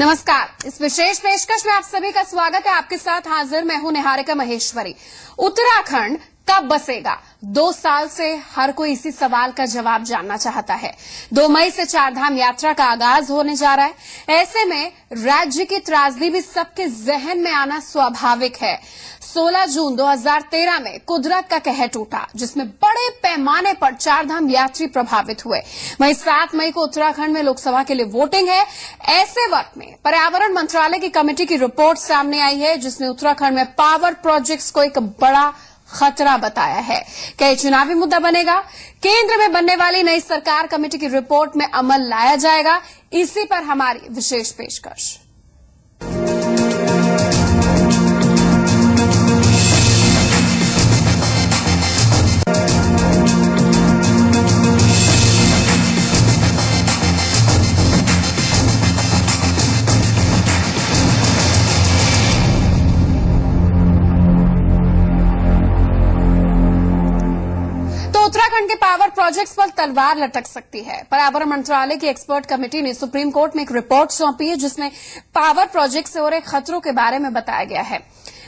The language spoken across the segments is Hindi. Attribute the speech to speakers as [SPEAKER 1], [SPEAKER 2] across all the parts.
[SPEAKER 1] नमस्कार। इस विशेष पेशकश में आप सभी का स्वागत है। आपके साथ हाजिर मैं हूं निहारिका महेश्वरी। उत्तराखंड कब बसेगा? 2 साल से हर कोई इसी सवाल का जवाब जानना चाहता है। 2 मई से 4 धाम यात्रा का आगाज होने जा रहा है। ऐसे में राज्य की त्रासदी भी सबके जहन में आना स्वाभाविक है। 16 जून 2013 में कुदरत का कहर टूटा, जिसमें बड़े पैमाने पर 4 धाम यात्री प्रभावित हुए। वहीं 7 मई को उत्तराखंड में लोकसभा के लिए वोटिंग है। ऐसे वक्त में पर्यावरण मंत्रालय की कमेटी की रिपोर्ट सामने आई है, जिसने उत्तराखंड में पावर प्रोजेक्ट्स को एक बड़ा खतरा बताया है। क्या ये चुनावी मुद्दा बनेगा? केंद्र में बनने वाली नई सरकार कमेटी की रिपोर्ट में अमल लाया जाएगा? इसी पर हमारी विशेष पेशकश। उत्तराखंड के पावर प्रोजेक्ट्स पर तलवार लटक सकती है। पर्यावरण मंत्रालय की एक्सपर्ट कमेटी ने सुप्रीम कोर्ट में एक रिपोर्ट सौंपी है, जिसमें पावर प्रोजेक्ट से हो रहे खतरों के बारे में बताया गया है।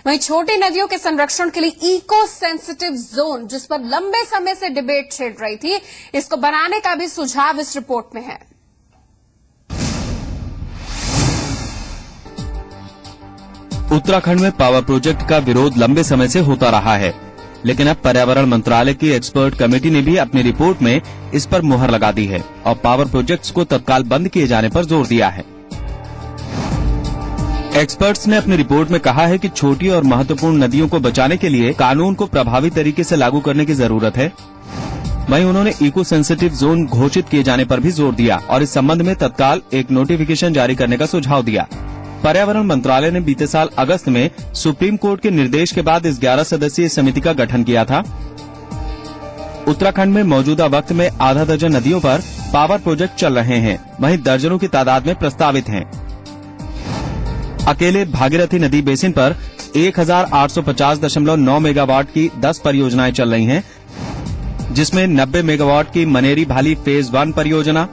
[SPEAKER 1] वहीं छोटी नदियों के संरक्षण के लिए इको सेंसिटिव जोन, जिस पर लंबे समय से डिबेट छिड़ रही थी, इसको बनाने का भी सुझाव इस रिपोर्ट में है।
[SPEAKER 2] उत्तराखंड में पावर प्रोजेक्ट का विरोध लंबे समय से होता रहा है, लेकिन अब पर्यावरण मंत्रालय की एक्सपर्ट कमेटी ने भी अपनी रिपोर्ट में इस पर मुहर लगा दी है और पावर प्रोजेक्ट्स को तत्काल बंद किए जाने पर जोर दिया है। एक्सपर्ट्स ने अपनी रिपोर्ट में कहा है कि छोटी और महत्वपूर्ण नदियों को बचाने के लिए कानून को प्रभावी तरीके से लागू करने की जरूरत है। वहीं उन्होंने इको सेंसिटिव जोन घोषित किए जाने पर भी जोर दिया और इस संबंध में तत्काल एक नोटिफिकेशन जारी करने का सुझाव दिया। पर्यावरण मंत्रालय ने बीते साल अगस्त में सुप्रीम कोर्ट के निर्देश के बाद इस 11 सदस्यीय समिति का गठन किया था। उत्तराखंड में मौजूदा वक्त में आधा दर्जन नदियों पर पावर प्रोजेक्ट चल रहे हैं, वहीं दर्जनों की तादाद में प्रस्तावित हैं। अकेले भागीरथी नदी बेसिन पर 1850.9 मेगावाट की 10 परियोजनाएं चल रही हैं, जिसमें 90 मेगावाट की मनेरी भाली फेज 1 परियोजना,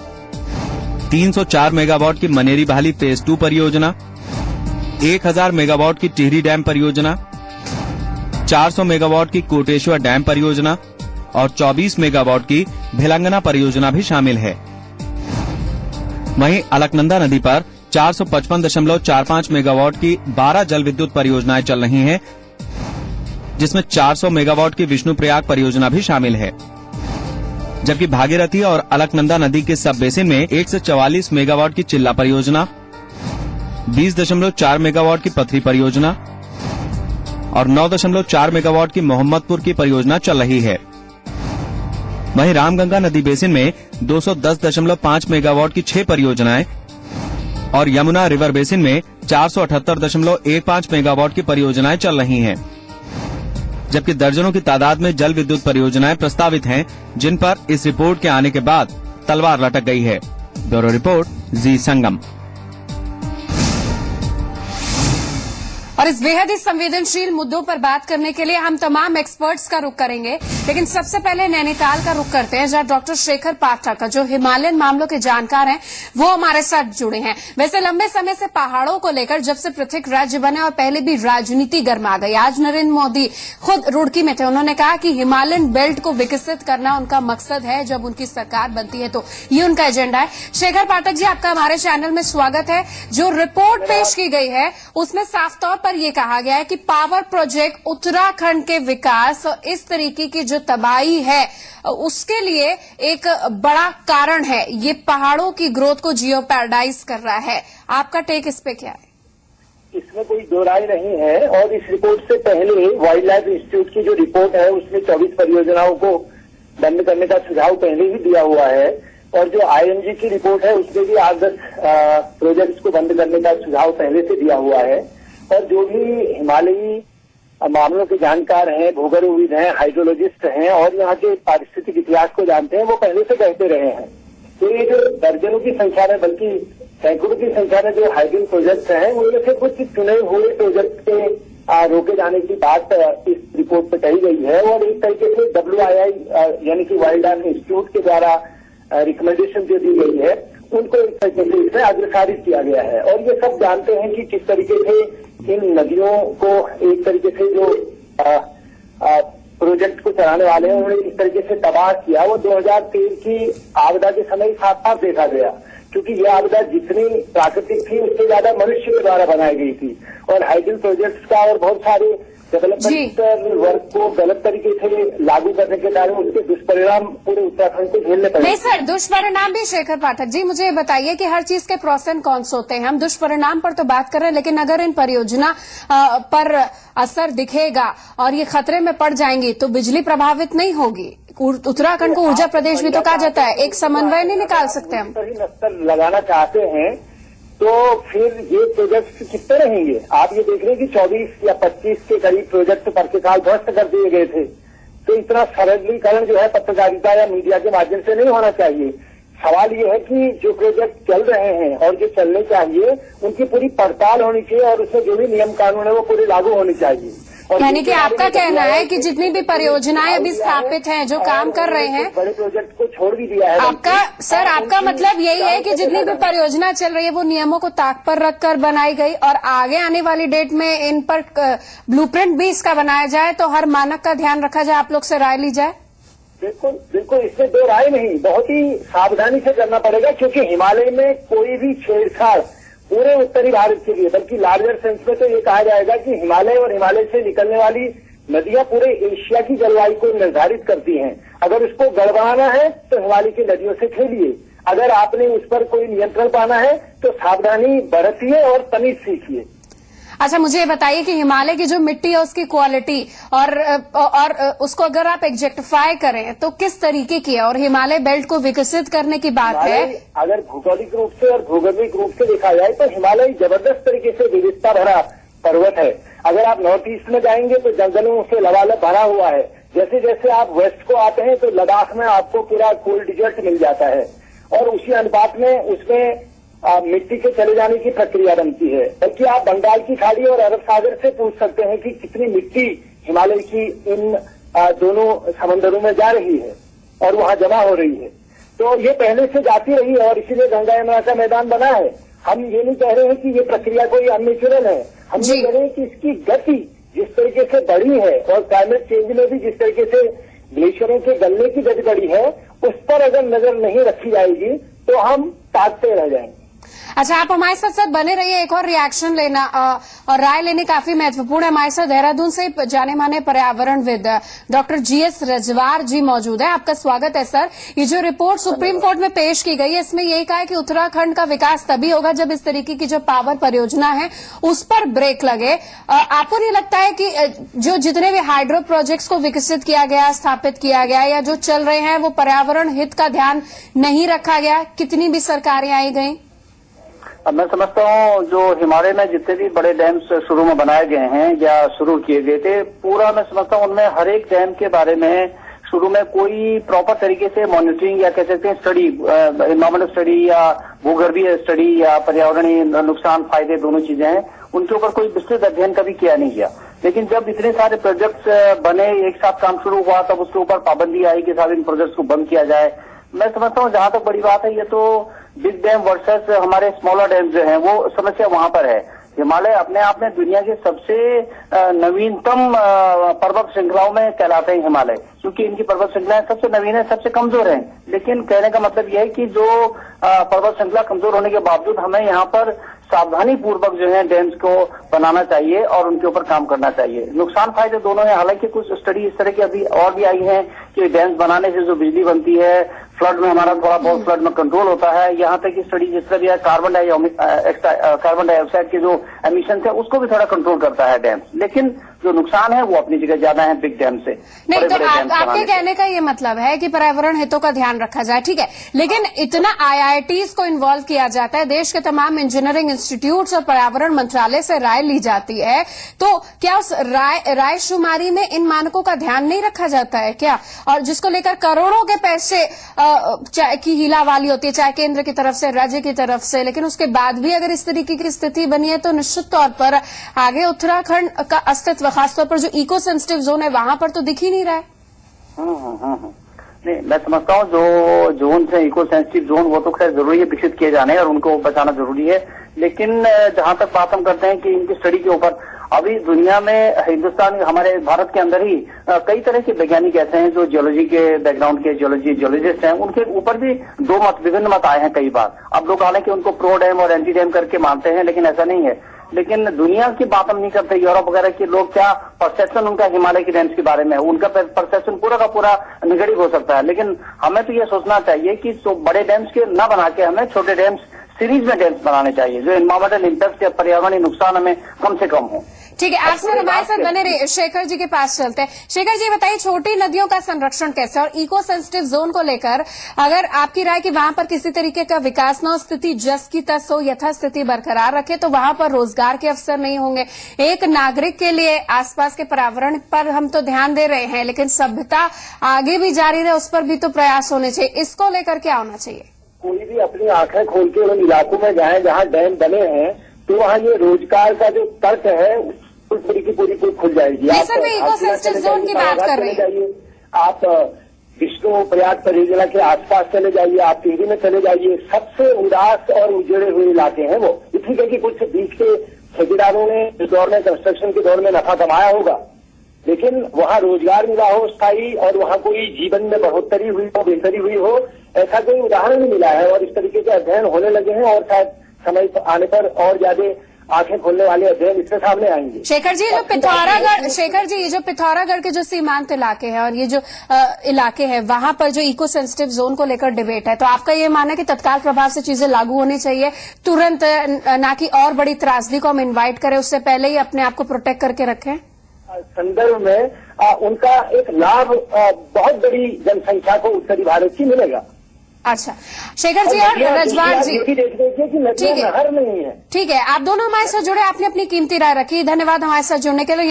[SPEAKER 2] 304 मेगावाट की मनेरी भाली फेज 2 परियोजना, 1000 मेगावाट की टिहरी डैम परियोजना, 400 मेगावाट की कोटेश्वर डैम परियोजना और 24 मेगावाट की भिलंगना परियोजना भी शामिल है। वहीं अलकनंदा नदी पर 455.45 मेगावाट की 12 जल विद्युत परियोजनाएं चल रही हैं, जिसमें 400 मेगावाट की विष्णुप्रयाग परियोजना भी शामिल है। जबकि भागीरथी और अलकनंदा नदी के सब बेसिन में 144 मेगावाट की चिल्ला परियोजना, 20.4 मेगावाट की पथरी परियोजना और 9.4 मेगावाट की मोहम्मदपुर की परियोजना चल रही है। वहीं रामगंगा नदी बेसिन में 210.5 मेगावाट की 6 परियोजनाएं और यमुना रिवर बेसिन में 478.15 मेगावाट की परियोजनाएं चल रही हैं। जबकि दर्जनों की तादाद में जल विद्युत परियोजनाएं प्रस्तावित हैं, जिन पर इस रिपोर्ट के आने के बाद तलवार लटक गई है। ब्यूरो रिपोर्ट, जी संगम।
[SPEAKER 1] और इस बेहद ही संवेदनशील मुद्दों पर बात करने के लिए हम तमाम एक्सपर्ट्स का रुख करेंगे, लेकिन सबसे पहले नैनीताल का रुख करते हैं, जहां डॉक्टर शेखर पाठक, जो हिमालयन मामलों के जानकार हैं, वो हमारे साथ जुड़े हैं। वैसे लंबे समय से पहाड़ों को लेकर जब से पृथक राज्य बने और पहले भी राजनीति गर्मा गई। आज नरेंद्र मोदी खुद रुड़की में थे, उन्होंने कहा कि हिमालयन बेल्ट को विकसित करना उनका मकसद है। जब उनकी सरकार बनती है तो ये उनका एजेंडा है। शेखर पाठक जी, आपका हमारे चैनल में स्वागत है। जो रिपोर्ट पेश की गई है उसमें साफ तौर पर ये कहा गया है कि पावर प्रोजेक्ट उत्तराखंड के विकास और इस तरीके की जो तबाही है उसके लिए एक बड़ा कारण है। ये पहाड़ों की ग्रोथ को जियो पैराडाइज कर रहा है। आपका टेक इस पे क्या है?
[SPEAKER 3] इसमें कोई दो राय नहीं है। और इस रिपोर्ट से पहले वाइल्ड लाइफ इंस्टीट्यूट की जो रिपोर्ट है उसमें 24 परियोजनाओं को बंद करने का सुझाव पहले ही दिया हुआ है। और जो IMG की रिपोर्ट है उसमें भी 8-10 प्रोजेक्ट्स को बंद करने का सुझाव पहले से दिया हुआ है। और जो भी हिमालयी मामलों के जानकार हैं, भूगर्भविद हैं, हाइड्रोलॉजिस्ट हैं और यहाँ के पारिस्थितिक इतिहास को जानते हैं, वो पहले से कहते रहे हैं। तो ये जो दर्जनों की संख्या में, बल्कि सैकड़ों की संख्या में जो हाइड्रोल प्रोजेक्ट हैं, उनमें से कुछ चुने हुए प्रोजेक्ट के रोके जाने की बात इस रिपोर्ट में कही गई है। और एक तरीके से WII यानी कि वाइल्ड लाइफ इंस्टीट्यूट के द्वारा रिकमेंडेशन जो दी गई है उनको एक तरीके से इसमें अग्रसारित किया गया है। और ये सब जानते हैं कि किस तरीके से इन नदियों को एक तरीके से जो प्रोजेक्ट को चलाने वाले हैं उन्होंने इस तरीके से तबाह किया। वो 2013 की आपदा के समय साफ साफ देखा गया, क्योंकि यह आपदा जितनी प्राकृतिक थी उससे ज्यादा मनुष्य के द्वारा बनाई गई थी। और हाइड्रो प्रोजेक्ट्स का और बहुत सारे डेवलपमेंट वर्क को गलत तरीके से लागू करने के कारण उसके दुष्परिणाम पूरे उत्तराखंड को झेलने पड़े।
[SPEAKER 1] नहीं सर, दुष्परिणाम भी शेखर पाठक जी मुझे ये बताइए कि हर चीज के प्रोस एंड कॉन्स होते हैं। हम दुष्परिणाम पर तो बात कर रहे हैं, लेकिन अगर इन परियोजना पर असर दिखेगा और ये खतरे में पड़ जाएंगी तो बिजली प्रभावित नहीं होगी। उत्तराखंड को ऊर्जा प्रदेश भी तो कहा जाता है, एक समन्वय नहीं निकाल सकते हम?
[SPEAKER 3] नस्तर लगाना चाहते हैं तो फिर ये प्रोजेक्ट कितने रहेंगे? आप ये देख रहे हैं कि 24 या 25 के करीब प्रोजेक्ट पर के साल ध्वस्त कर दिए गए थे। तो इतना सरलीकरण जो है पत्रकारिता या मीडिया के माध्यम से नहीं होना चाहिए। सवाल ये है कि जो प्रोजेक्ट चल रहे हैं और जो चलने चाहिए उनकी पूरी पड़ताल होनी चाहिए और उसमें जो भी नियम कानून है वो पूरे लागू होने चाहिए।
[SPEAKER 1] यानी कि आपका कहना है कि जितनी भी परियोजनाएं अभी स्थापित हैं, जो काम कर रहे हैं,
[SPEAKER 3] बड़े प्रोजेक्ट को छोड़ भी दिया है।
[SPEAKER 1] आपका मतलब यही है कि जितनी भी परियोजना चल रही है वो नियमों को ताक पर रखकर बनाई गई और आगे आने वाली डेट में इन पर ब्लूप्रिंट भी इसका बनाया जाए तो हर मानक का ध्यान रखा जाए, आप लोग से राय ली जाए?
[SPEAKER 3] बिल्कुल बिल्कुल, इसमें दो राय नहीं, बहुत ही सावधानी से करना पड़ेगा, क्योंकि हिमालय में कोई भी छेड़छाड़ पूरे उत्तरी भारत के लिए, बल्कि लार्जर सेंस में तो ये कहा जाएगा कि हिमालय और हिमालय से निकलने वाली नदियां पूरे एशिया की जलवायु को निर्धारित करती हैं। अगर उसको गड़बड़ाना है तो हिमालय की नदियों से खेलिए, अगर आपने उस पर कोई नियंत्रण पाना है तो सावधानी बरतिए और तमीज सीखिए।
[SPEAKER 1] अच्छा, मुझे ये बताइए कि हिमालय की जो मिट्टी है उसकी क्वालिटी और उसको अगर आप एग्जेक्टिफाई करें तो किस तरीके की है? और हिमालय बेल्ट को विकसित करने की बात है,
[SPEAKER 3] अगर भौगोलिक रूप से और भूगर्भिक रूप से देखा जाए तो हिमालय जबरदस्त तरीके से विविधता भरा पर्वत है। अगर आप नॉर्थ ईस्ट में जाएंगे तो जंगलों से लबालब भरा हुआ है। जैसे जैसे आप वेस्ट को आते हैं तो लद्दाख में आपको पूरा कोल्ड डिजर्ट मिल जाता है और उसी अनुपात में उसमें मिट्टी के चले जाने की प्रक्रिया बनती है। बल्कि आप बंगाल की खाड़ी और अरब सागर से पूछ सकते हैं कि कितनी मिट्टी हिमालय की इन दोनों समंदरों में जा रही है और वहां जमा हो रही है। तो ये पहले से जाती रही है और इसीलिए गंगा यमुना का मैदान बना है। हम ये नहीं कह रहे हैं कि ये प्रक्रिया कोई अननेचुरल है, हम ये कह रहे हैं कि इसकी गति जिस तरीके से बढ़ी है और क्लाइमेट चेंज में भी जिस तरीके से ग्लेशियरों के गलने की गति बढ़ी है उस पर अगर नजर नहीं रखी जाएगी तो हम ताकते रह जाएंगे।
[SPEAKER 1] अच्छा, आप हमारे साथ बने रहिए, एक और रिएक्शन लेना और राय लेने काफी महत्वपूर्ण है। हमारे साथ देहरादून से जाने माने पर्यावरणविद डॉक्टर जीएस रजवार जी मौजूद है। आपका स्वागत है सर। ये जो रिपोर्ट सुप्रीम कोर्ट में पेश की गई है इसमें यही कहा है कि उत्तराखंड का विकास तभी होगा जब इस तरीके की जो पावर परियोजना है उस पर ब्रेक लगे। आपको नहीं लगता है कि जो जितने भी हाइड्रो प्रोजेक्ट्स को विकसित किया गया, स्थापित किया गया या जो चल रहे हैं वो पर्यावरण हित का ध्यान नहीं रखा गया, कितनी भी सरकारें आई गई?
[SPEAKER 4] मैं समझता हूँ जो हिमालय में जितने भी बड़े डैम्स शुरू में बनाए गए हैं या शुरू किए गए थे, पूरा मैं समझता हूँ उनमें हर एक डैम के बारे में शुरू में कोई प्रॉपर तरीके से मॉनिटरिंग या कह सकते हैं स्टडी, एनवायरमेंटल स्टडी या भूगर्भीय स्टडी या पर्यावरणीय नुकसान फायदे दोनों चीजें हैं, उनके ऊपर कोई विस्तृत अध्ययन कभी किया नहीं गया। लेकिन जब इतने सारे प्रोजेक्ट्स बने, एक साथ काम शुरू हुआ, तब उसके ऊपर पाबंदी आई कि सारे इन प्रोजेक्ट्स को बंद किया जाए। मैं समझता हूँ जहां तक बड़ी बात है ये तो बिग डैम वर्सेस हमारे स्मॉलर डैम जो हैं वो समस्या वहां पर है। हिमालय अपने आप में दुनिया के सबसे नवीनतम पर्वत श्रृंखलाओं में कहलाते हैं हिमालय, क्योंकि इनकी पर्वत श्रृंखलाएं सबसे नवीन है, सबसे कमजोर हैं। लेकिन कहने का मतलब यह है कि जो पर्वत श्रृंखला कमजोर होने के बावजूद हमें यहाँ पर सावधानी पूर्वक जो है डैम्स को बनाना चाहिए और उनके ऊपर काम करना चाहिए। नुकसान फायदे दोनों हैं। हालांकि कुछ स्टडी इस तरह की अभी और भी आई है कि डैम्स बनाने से जो बिजली बनती है, फ्लड में हमारा थोड़ा बहुत फ्लड में कंट्रोल होता है। यहाँ तक की स्टडी जिस तरह भी है कार्बन डाइऑक्साइड के जो एमिशन है उसको भी थोड़ा कंट्रोल करता है डैम्स। लेकिन जो नुकसान है वो अपनी जगह ज्यादा है बिग डैम से।
[SPEAKER 1] नहीं तो आपके कहने का ये मतलब है कि पर्यावरण हितों का ध्यान रखा जाए, ठीक है, लेकिन इतना आईआईटीज को इन्वॉल्व किया जाता है, देश के तमाम इंजीनियरिंग इंस्टीट्यूट्स और पर्यावरण मंत्रालय से राय ली जाती है, तो क्या उस राय शुमारी में इन मानकों का ध्यान नहीं रखा जाता है क्या? और जिसको लेकर करोड़ों के पैसे चाहे की हीला वाली होती है, चाहे केंद्र की तरफ से, राज्य की तरफ से, लेकिन उसके बाद भी अगर इस तरीके की स्थिति बनी है तो निश्चित तौर पर आगे उत्तराखंड का अस्तित्व, खासतौर पर जो इको सेंसिटिव जोन है वहां पर तो दिख ही नहीं रहा है।
[SPEAKER 4] नहीं, मैं समझता हूँ जो जोन है इको सेंसिटिव जोन, वो तो खैर जरूरी है विकसित किए जाने और उनको बचाना जरूरी है। लेकिन जहां तक बात हम करते हैं कि इनकी स्टडी के ऊपर, अभी दुनिया में, हिंदुस्तान, हमारे भारत के अंदर ही कई तरह के वैज्ञानिक ऐसे हैं जो जियोलॉजी के बैकग्राउंड के जियोलॉजिस्ट हैं, उनके ऊपर भी विभिन्न मत आए हैं कई बार। अब लोग हालांकि उनको प्रो डैम और एंटी डैम करके मानते हैं, लेकिन ऐसा नहीं है। लेकिन दुनिया की बात हम नहीं करते, यूरोप वगैरह के लोग, क्या परसेप्शन उनका हिमालय की डैम्स के बारे में है, उनका परसेप्शन पूरा का पूरा निगेटिव हो सकता है। लेकिन हमें तो ये सोचना चाहिए कि तो बड़े डैम्स के न बना के हमें छोटे डैम्स, सीरीज में डैम्स बनाने चाहिए, जो एनवायरमेंटल इम्पैक्ट या पर्यावरणीय नुकसान हमें कम से कम हो।
[SPEAKER 1] ठीक है, आप सर हमारे साथ बने रहिए। शेखर जी के पास चलते हैं। शेखर जी बताइए, छोटी नदियों का संरक्षण कैसे, और इको सेंसिटिव जोन को लेकर अगर आपकी राय कि वहां पर किसी तरीके का विकास न हो, स्थिति जस की तस हो, यथास्थिति बरकरार रखे, तो वहां पर रोजगार के अवसर नहीं होंगे। एक नागरिक के लिए आसपास के पर्यावरण पर हम तो ध्यान दे रहे हैं, लेकिन सभ्यता आगे भी जारी रहे, उस पर भी तो प्रयास होने चाहिए। इसको लेकर क्या होना चाहिए?
[SPEAKER 3] कोई भी अपनी आंखें खोल के उन इलाकों में जाए जहां डैम बने हैं, तो वहां ये रोजगार का जो तर्क है उस तरीके पूरी खुल जाएगी।
[SPEAKER 1] सर, मैं इको सेंसिटिव जोन की बात कर रही हूँ।
[SPEAKER 3] आप विष्णु प्रयाग परियोजना के आसपास चले जाइए, आप टिहरी में चले जाइए, सबसे उदास और उजड़े हुए इलाके हैं वो। इसी कि कुछ बीच के ठेकेदारों ने इस दौर में, कंस्ट्रक्शन के दौर में नफा कमाया होगा, लेकिन वहाँ रोजगार मिला हो स्थायी, और वहाँ कोई जीवन में बढ़ोतरी हुई हो, बेहतरी हुई हो, ऐसा कोई उदाहरण नहीं मिला है। और इस तरीके के अध्ययन होने लगे हैं, और शायद समय आने पर और ज्यादा आंखें खोलने वाले अध्ययन इसके सामने आएंगे।
[SPEAKER 1] शेखर जी, जो पिथौरागढ़, शेखर जी, ये जो पिथौरागढ़ के जो सीमांत इलाके हैं और ये जो इलाके हैं, वहां पर जो इको सेंसिटिव जोन को लेकर डिबेट है, तो आपका ये मानना है कि तत्काल प्रभाव से चीजें लागू होनी चाहिए तुरंत, ना कि और बड़ी त्रासदी को हम इन्वाइट करें, उससे पहले ही अपने आप को प्रोटेक्ट करके रखें?
[SPEAKER 3] संदर्भ में उनका एक लाभ बहुत बड़ी जनसंख्या को उत्तरी भारत की मिलेगा।
[SPEAKER 1] अच्छा, शेखर जी और रजवान जी,
[SPEAKER 3] देख देखिए कि नदियां नहर नहीं है।
[SPEAKER 1] ठीक है, आप दोनों हमारे साथ जुड़े, आपने अपनी कीमती राय रखी, धन्यवाद हमारे साथ जुड़ने के लिए।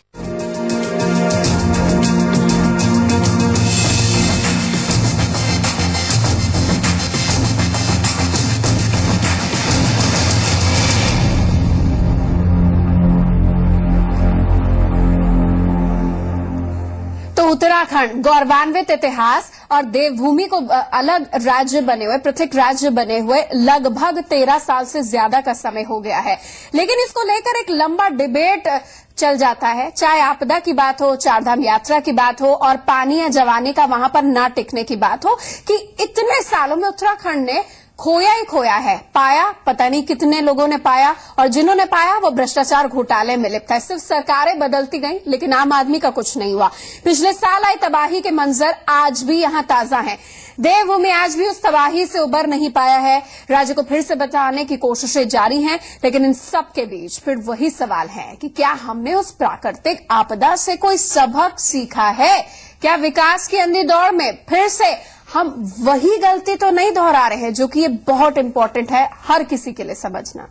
[SPEAKER 1] उत्तराखंड गौरवान्वित इतिहास और देवभूमि को अलग राज्य बने हुए, पृथक राज्य बने हुए लगभग 13 साल से ज्यादा का समय हो गया है, लेकिन इसको लेकर एक लंबा डिबेट चल जाता है। चाहे आपदा की बात हो, चारधाम यात्रा की बात हो, और पानी या जवानी का वहां पर ना टिकने की बात हो, कि इतने सालों में उत्तराखंड ने खोया ही खोया है। पाया पता नहीं कितने लोगों ने पाया, और जिन्होंने पाया वो भ्रष्टाचार घोटाले में लिप्त है। सिर्फ सरकारें बदलती गईं, लेकिन आम आदमी का कुछ नहीं हुआ। पिछले साल आई तबाही के मंजर आज भी यहां ताजा हैं। देवभूमि आज भी उस तबाही से उबर नहीं पाया है। राज्य को फिर से बचाने की कोशिशें जारी हैं, लेकिन इन सब के बीच फिर वही सवाल है कि क्या हमने उस प्राकृतिक आपदा से कोई सबक सीखा है? क्या विकास की अंधी दौड़ में फिर से हम वही गलती तो नहीं दोहरा रहे हैं, जो कि ये बहुत इंपॉर्टेंट है हर किसी के लिए समझना।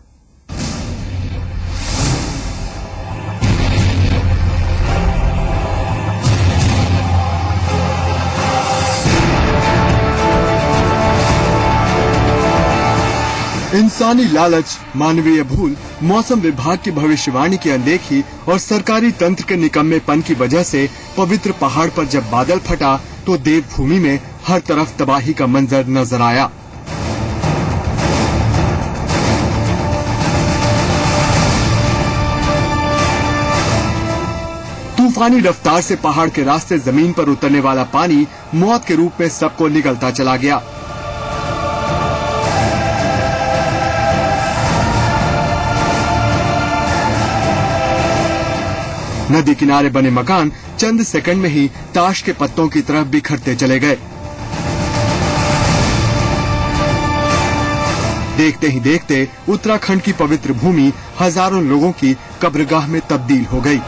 [SPEAKER 5] इंसानी लालच, मानवीय भूल, मौसम विभाग की भविष्यवाणी की अनदेखी और सरकारी तंत्र के निकम्मेपन की वजह से पवित्र पहाड़ पर जब बादल फटा तो देवभूमि में हर तरफ तबाही का मंजर नजर आया। तूफानी रफ्तार से पहाड़ के रास्ते जमीन पर उतरने वाला पानी मौत के रूप में सबको निगलता चला गया। नदी किनारे बने मकान चंद सेकंड में ही ताश के पत्तों की तरह बिखरते चले गए। देखते ही देखते उत्तराखंड की पवित्र भूमि हजारों लोगों की कब्रगाह में तब्दील हो गई।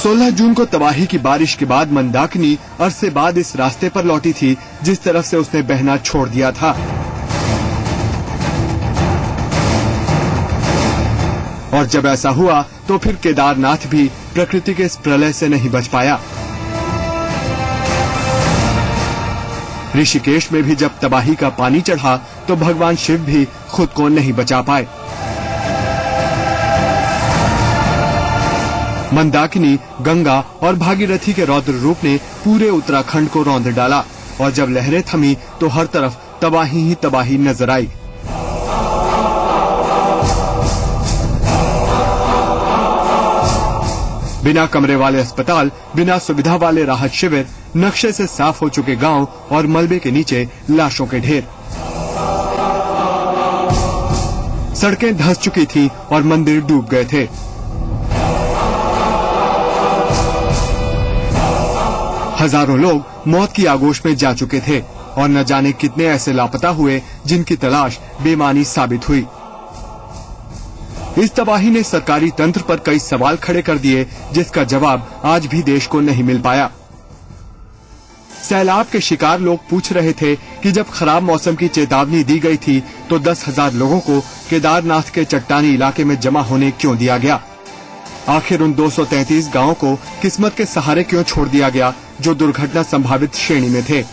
[SPEAKER 5] 16 जून को तबाही की बारिश के बाद मंदाकिनी अरसे बाद इस रास्ते पर लौटी थी जिस तरफ से उसने बहना छोड़ दिया था। और जब ऐसा हुआ तो फिर केदारनाथ भी प्रकृति के इस प्रलय से नहीं बच पाया। ऋषिकेश में भी जब तबाही का पानी चढ़ा तो भगवान शिव भी खुद को नहीं बचा पाए। मंदाकिनी, गंगा और भागीरथी के रौद्र रूप ने पूरे उत्तराखंड को रौंद डाला और जब लहरें थमी तो हर तरफ तबाही ही तबाही नजर आई। बिना कमरे वाले अस्पताल, बिना सुविधा वाले राहत शिविर, नक्शे से साफ हो चुके गांव और मलबे के नीचे लाशों के ढेर। सड़कें धंस चुकी थीं और मंदिर डूब गए थे। हजारों लोग मौत की आगोश में जा चुके थे और न जाने कितने ऐसे लापता हुए जिनकी तलाश बेमानी साबित हुई। इस तबाही ने सरकारी तंत्र पर कई सवाल खड़े कर दिए जिसका जवाब आज भी देश को नहीं मिल पाया। सैलाब के शिकार लोग पूछ रहे थे कि जब खराब मौसम की चेतावनी दी गई थी तो 10,000 लोगों को केदारनाथ के चट्टानी इलाके में जमा होने क्यों दिया गया? आखिर उन 233 गांवों को किस्मत के सहारे क्यों छोड़ दिया गया जो दुर्घटना संभावित श्रेणी में थे?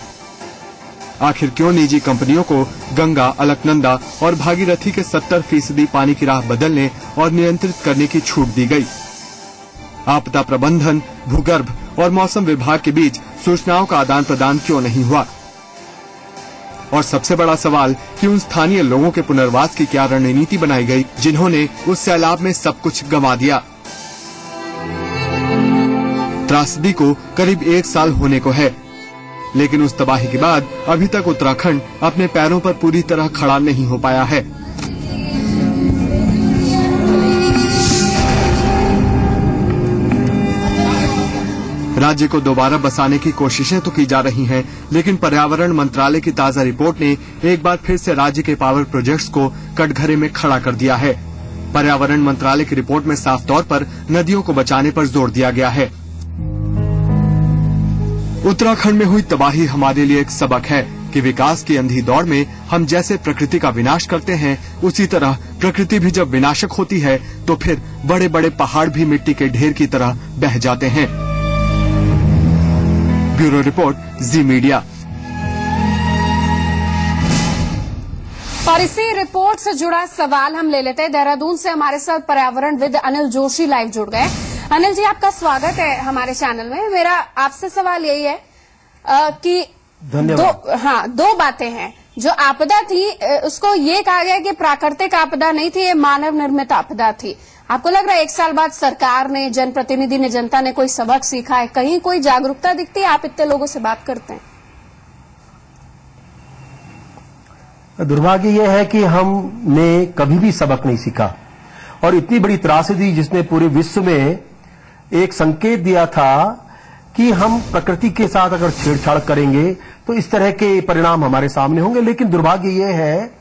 [SPEAKER 5] आखिर क्यों निजी कंपनियों को गंगा, अलकनंदा और भागीरथी के 70% पानी की राह बदलने और नियंत्रित करने की छूट दी गई? आपदा प्रबंधन, भूगर्भ और मौसम विभाग के बीच सूचनाओं का आदान प्रदान क्यों नहीं हुआ? और सबसे बड़ा सवाल कि उन स्थानीय लोगों के पुनर्वास की क्या रणनीति बनाई गई जिन्होंने उस सैलाब में सब कुछ गंवा दिया? त्रासदी को करीब 1 साल होने को है, लेकिन उस तबाही के बाद अभी तक उत्तराखंड अपने पैरों पर पूरी तरह खड़ा नहीं हो पाया है। राज्य को दोबारा बसाने की कोशिशें तो की जा रही हैं, लेकिन पर्यावरण मंत्रालय की ताजा रिपोर्ट ने एक बार फिर से राज्य के पावर प्रोजेक्ट्स को कटघरे में खड़ा कर दिया है। पर्यावरण मंत्रालय की रिपोर्ट में साफ तौर पर नदियों को बचाने पर जोर दिया गया है। उत्तराखंड में हुई तबाही हमारे लिए एक सबक है कि विकास की अंधी दौड़ में हम जैसे प्रकृति का विनाश करते हैं, उसी तरह प्रकृति भी जब विनाशक होती है तो फिर बड़े बड़े पहाड़ भी मिट्टी के ढेर की तरह बह जाते हैं। ब्यूरो रिपोर्ट, जी मीडिया।
[SPEAKER 1] और इसी रिपोर्ट से जुड़ा सवाल हम ले लेते हैं। देहरादून से हमारे साथ पर्यावरणविद अनिल जोशी लाइव जुड़ गए। अनिल जी, आपका स्वागत है हमारे चैनल में। मेरा आपसे सवाल यही है कि दो बातें हैं। जो आपदा थी उसको ये कहा गया कि प्राकृतिक आपदा नहीं थी, ये मानव निर्मित आपदा थी। आपको लग रहा है 1 साल बाद सरकार ने, जनप्रतिनिधि ने, जनता ने कोई सबक सीखा है? कहीं कोई जागरूकता दिखती है? आप इतने लोगों से बात करते हैं।
[SPEAKER 6] दुर्भाग्य यह है कि हमने कभी भी सबक नहीं सीखा और इतनी बड़ी त्रासदी जिसने पूरे विश्व में एक संकेत दिया था कि हम प्रकृति के साथ अगर छेड़छाड़ करेंगे तो इस तरह के परिणाम हमारे सामने होंगे। लेकिन दुर्भाग्य यह है,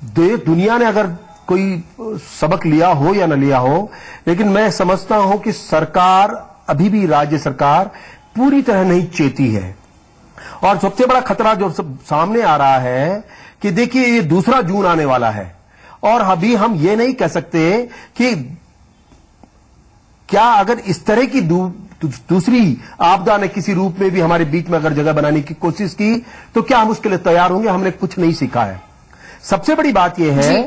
[SPEAKER 6] दुनिया ने अगर कोई सबक लिया हो या न लिया हो, लेकिन मैं समझता हूं कि सरकार, अभी भी राज्य सरकार पूरी तरह नहीं चेती है। और सबसे बड़ा खतरा जो सामने आ रहा है कि देखिए, ये 2 जून आने वाला है और अभी हम ये नहीं कह सकते कि क्या अगर इस तरह की दूसरी आपदा ने किसी रूप में भी हमारे बीच में अगर जगह बनाने की कोशिश की तो क्या हम उसके लिए तैयार होंगे? हमने कुछ नहीं सीखा है। सबसे बड़ी बात यह है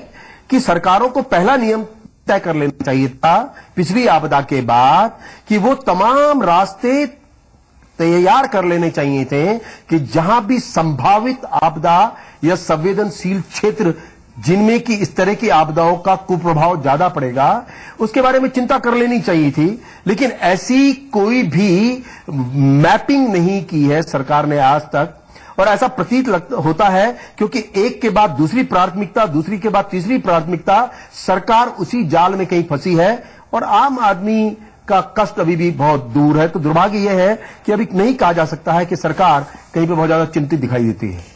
[SPEAKER 6] कि सरकारों को पहला नियम तय कर लेना चाहिए था पिछली आपदा के बाद कि वो तमाम रास्ते तैयार कर लेने चाहिए थे कि जहां भी संभावित आपदा या संवेदनशील क्षेत्र जिनमें कि इस तरह की आपदाओं का कुप्रभाव ज्यादा पड़ेगा, उसके बारे में चिंता कर लेनी चाहिए थी। लेकिन ऐसी कोई भी मैपिंग नहीं की है सरकार ने आज तक, और ऐसा प्रतीत होता है क्योंकि एक के बाद दूसरी प्राथमिकता, दूसरी के बाद तीसरी प्राथमिकता, सरकार उसी जाल में कहीं फंसी है और आम आदमी का कष्ट अभी भी बहुत दूर है। तो दुर्भाग्य यह है कि अभी नहीं कहा जा सकता है कि सरकार कहीं पे बहुत ज्यादा चिंतित दिखाई देती है।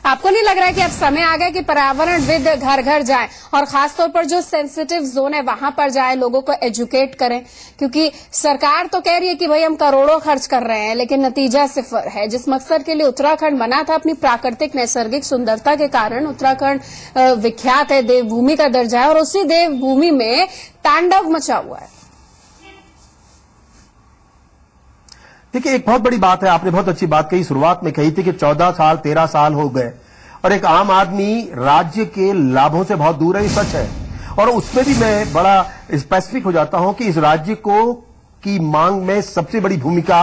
[SPEAKER 1] आपको नहीं लग रहा है कि अब समय आ गया कि पर्यावरणविद घर घर जाएं और खासतौर पर जो सेंसिटिव जोन है वहां पर जाएं, लोगों को एजुकेट करें? क्योंकि सरकार तो कह रही है कि भाई हम करोड़ों खर्च कर रहे हैं, लेकिन नतीजा सिफर है। जिस मकसद के लिए उत्तराखंड बना था, अपनी प्राकृतिक नैसर्गिक सुंदरता के कारण उत्तराखंड विख्यात है, देवभूमि का दर्जा है, और उसी देवभूमि में तांडव मचा हुआ है।
[SPEAKER 6] देखिए, एक बहुत बड़ी बात है, आपने बहुत अच्छी बात कही, शुरुआत में कही थी कि 14 साल 13 साल हो गए और एक आम आदमी राज्य के लाभों से बहुत दूर है। ये सच है। और उसमें भी मैं बड़ा स्पेसिफिक हो जाता हूं कि इस राज्य को की मांग में सबसे बड़ी भूमिका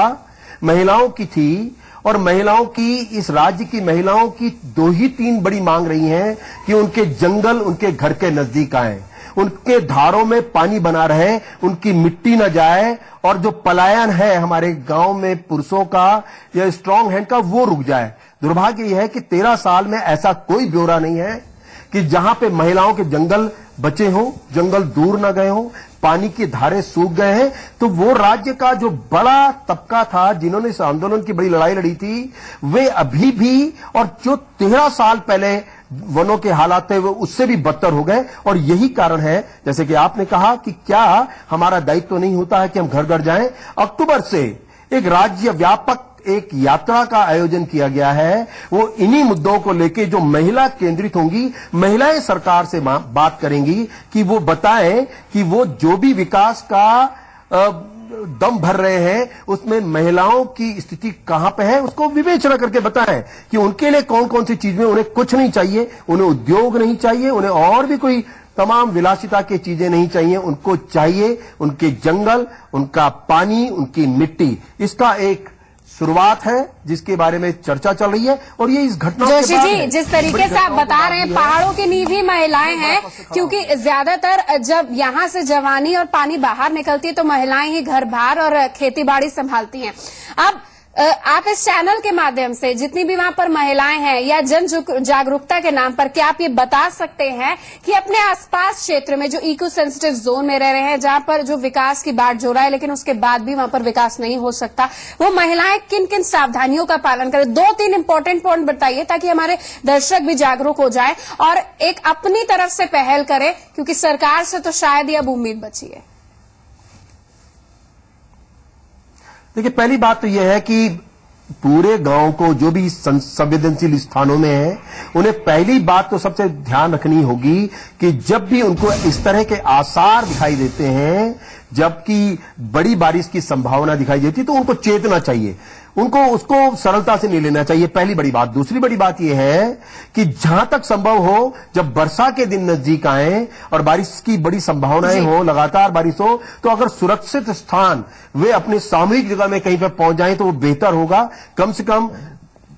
[SPEAKER 6] महिलाओं की थी और महिलाओं की, इस राज्य की महिलाओं की 2 ही 3 बड़ी मांग रही हैं कि उनके जंगल उनके घर के नजदीक आए, उनके धारों में पानी बना रहे, उनकी मिट्टी न जाए और जो पलायन है हमारे गांव में पुरुषों का या स्ट्रांग हैंड का वो रुक जाए। दुर्भाग्य यह है कि 13 साल में ऐसा कोई ब्यौरा नहीं है कि जहां पे महिलाओं के जंगल बचे हों, जंगल दूर न गए हों, पानी की धारे सूख गए हैं। तो वो राज्य का जो बड़ा तबका था जिन्होंने इस आंदोलन की बड़ी लड़ाई लड़ी थी, वे अभी भी, और जो 13 साल पहले वनों के हालात थे वो उससे भी बदतर हो गए। और यही कारण है, जैसे कि आपने कहा कि क्या हमारा दायित्व नहीं होता है कि हम घर घर जाएं। अक्टूबर से एक राज्य व्यापक एक यात्रा का आयोजन किया गया है, वो इन्हीं मुद्दों को लेके जो महिला केंद्रित होंगी, महिलाएं सरकार से बात करेंगी कि वो बताएं कि वो जो भी विकास का दम भर रहे हैं उसमें महिलाओं की स्थिति कहां पे है, उसको विवेचना करके बताएं कि उनके लिए कौन कौन सी चीजें, उन्हें कुछ नहीं चाहिए, उन्हें उद्योग नहीं चाहिए, उन्हें और भी कोई तमाम विलासिता की चीजें नहीं चाहिए, उनको चाहिए उनके जंगल, उनका पानी, उनकी मिट्टी। इसका एक शुरुआत है जिसके बारे में चर्चा चल रही है और ये इस घटना
[SPEAKER 1] जोशी जी, जिस तरीके से आप बता रहे हैं, पहाड़ों की नींव ही महिलाएं हैं, क्योंकि ज्यादातर जब यहाँ से जवानी और पानी बाहर निकलती है तो महिलाएं ही घर बार और खेती बाड़ी संभालती हैं। अब आप इस चैनल के माध्यम से जितनी भी वहां पर महिलाएं हैं या जन जागरूकता के नाम पर, क्या आप ये बता सकते हैं कि अपने आसपास क्षेत्र में जो इको सेंसिटिव जोन में रह रहे हैं, जहां पर जो विकास की बात जो रहा है लेकिन उसके बाद भी वहां पर विकास नहीं हो सकता, वो महिलाएं किन किन सावधानियों का पालन करें? 2-3 इंपॉर्टेंट पॉइंट बताइए ताकि हमारे दर्शक भी जागरूक हो जाए और एक अपनी तरफ से पहल करें, क्योंकि सरकार से तो शायद ही अब उम्मीद बची है।
[SPEAKER 6] देखिए, पहली बात तो यह है कि पूरे गांव को जो भी संवेदनशील स्थानों में है, उन्हें पहली बात तो सबसे ध्यान रखनी होगी कि जब भी उनको इस तरह के आसार दिखाई देते हैं, जबकि बड़ी बारिश की संभावना दिखाई देती है, तो उनको चेतना चाहिए, उनको उसको सरलता से नहीं लेना चाहिए। पहली बड़ी बात। दूसरी बड़ी बात यह है कि जहां तक संभव हो, जब वर्षा के दिन नजदीक आए और बारिश की बड़ी संभावनाएं हो, लगातार बारिश हो, तो अगर सुरक्षित स्थान वे अपने सामूहिक जगह में कहीं पर पहुंच जाएं तो वो बेहतर होगा। कम से कम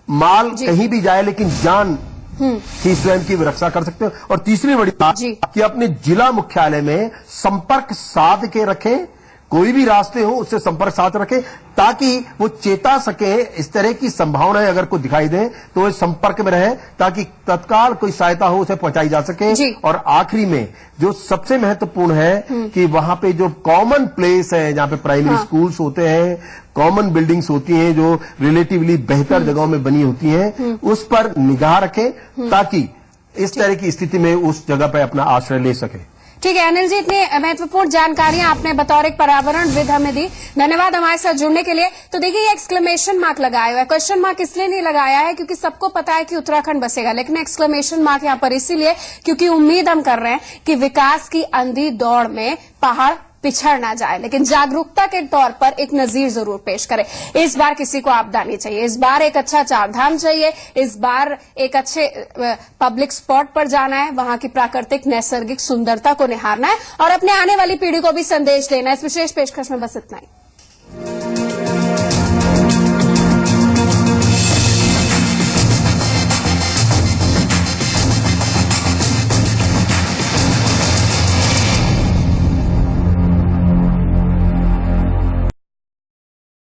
[SPEAKER 6] माल कहीं भी जाए लेकिन जान की स्वयं की रक्षा कर सकते हो। और तीसरी बड़ी बात कि अपने जिला मुख्यालय में संपर्क साध के रखें, कोई भी रास्ते हो उससे संपर्क साथ रखें ताकि वो चेता सके, इस तरह की संभावनाएं अगर कोई दिखाई दे तो वो संपर्क में रहे ताकि तत्काल कोई सहायता हो उसे पहुंचाई जा सके। और आखिरी में जो सबसे महत्वपूर्ण है कि वहां पे जो कॉमन प्लेस है, जहां पे प्राइमरी स्कूल्स होते हैं, कॉमन बिल्डिंग्स होती हैं जो रिलेटिवली बेहतर जगहों में बनी होती हैं, उस पर निगाह रखें ताकि इस तरह की स्थिति में उस जगह पर अपना आश्रय ले सके।
[SPEAKER 1] ठीक है अनिल जी, इतनी महत्वपूर्ण जानकारियां आपने बतौर एक पर्यावरणविद हमें दी। धन्यवाद हमारे साथ जुड़ने के लिए। तो देखिए, ये एक्सक्लेमेशन मार्क लगाया हुआ है। क्वेश्चन मार्क इसलिए नहीं लगाया है क्योंकि सबको पता है कि उत्तराखंड बसेगा, लेकिन एक्सक्लेमेशन मार्क यहाँ पर इसीलिए क्योंकि उम्मीद हम कर रहे हैं कि विकास की अंधी दौड़ में पहाड़ पिछड़ ना जाए, लेकिन जागरूकता के तौर पर एक नजीर जरूर पेश करें। इस बार किसी को आपदा नहीं चाहिए, इस बार एक अच्छा चारधाम चाहिए, इस बार एक अच्छे पब्लिक स्पॉट पर जाना है, वहां की प्राकृतिक नैसर्गिक सुंदरता को निहारना है और अपने आने वाली पीढ़ी को भी संदेश देना है। इस विशेष पेशकश में बस इतना ही।